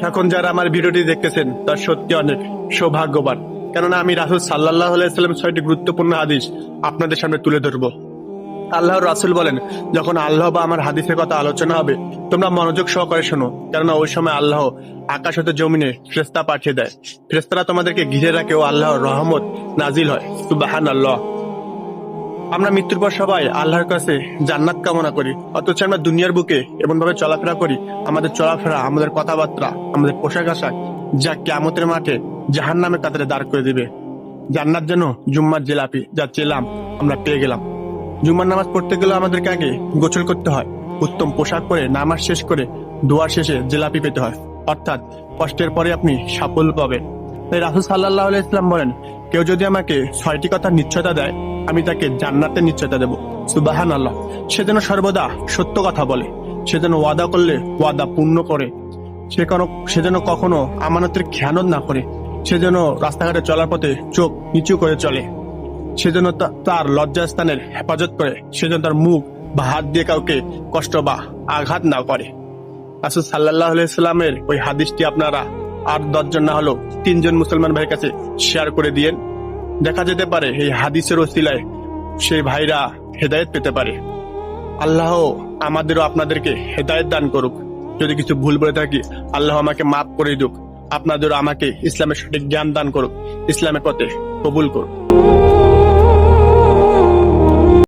এখন যারা আমার ভিডিওটি দেখতেছেন তার সত্যি অনেক সৌভাগ্যবান, কেননা আমি রাসূল সাল্লাল্লাহু আলাইহি ওয়াসাল্লামের 6টি গুরুত্বপূর্ণ হাদিস আপনাদের সামনে তুলে ধরবো। আল্লাহর রাসূল বলেন, যখন আল্লাহ বা আমার হাদিসের কথা আলোচনা হবে তোমরা মনোযোগ সহকারে শোনো, কেননা ওই সময় আল্লাহ আকাশ হতে জমিনে ফেরেশতা পাঠিয়ে দেয়। ফেরেশতারা তোমাদেরকে ঘিরে রাখে ও আল্লাহর রহমত নাজিল হয়। সুবহানাল্লাহ। আমরা মৃত্যুর পর সবাই আল্লাহর কাছে জান্নাত কামনা করি, অথচ আমরা দুনিয়ার বুকে এমন ভাবে চলাফেরা করি, আমাদের চলাফেরা, আমাদের কথাবার্তা, আমাদের পোশাক আশাক যা কিয়ামতের মাঠে জাহান্নামের কাতারে দাঁড় করে দিবে। জান্নাত যেন জুম্মার জিলাপি, যা চেলাম আমরা পেয়ে গেলাম। জুম্মার নামাজ পড়তে গেলে আমাদেরকে আগে গোসল করতে হয়, উত্তম পোশাক পরে নামাজ শেষ করে দোয়ার শেষে জিলাপি পেতে হয়, অর্থাৎ কষ্টের পরে আপনি সাফল্য পাবেন। তাই রাসূল সাল্লাল্লাহু আলাইহি ওয়াসাল্লাম বলেন, কেউ যদি আমাকে 6টি কথার নিশ্চয়তা দেয় আমি তাকে জান্নাতের নিশ্চয়তা দেব। সুবহানাল্লাহ। সে যেন সর্বদা সত্য কথা বলে, সে যেন ওয়াদা করলে ওয়াদা পূর্ণ করে, সে যেন কখনো আমানতের খেয়ানত না করে, সে যেন রাস্তাঘাটে চলার পথে চোখ নিচু করে চলে, সে যেন তার লজ্জাস্থানের হেফাজত করে, সে যেন তার মুখ বা হাত দিয়ে কাউকে কষ্ট বা আঘাত না করে। রাসূল সাল্লাল্লাহু আলাইহি ওয়াসাল্লামের ওই হাদিসটি আপনারা আর 10 জন না হলো 3 জন মুসলমান ভাইয়ের কাছে শেয়ার করে দিয়েন। দেখা যেতে পারে এই হাদিসের ওসিলায় সেই ভাইরা হেদায়েত পেতে পারে। আল্লাহ আমাদেরও আপনাদেরকে হেদায়েত দান করুক। যদি কিছু ভুল বলে থাকি আল্লাহ আমাকে মাফ করে দিক। আপনাদেরও আমাকে ইসলামের সঠিক জ্ঞান দান করুক, ইসলামের পথে কবুল করুক।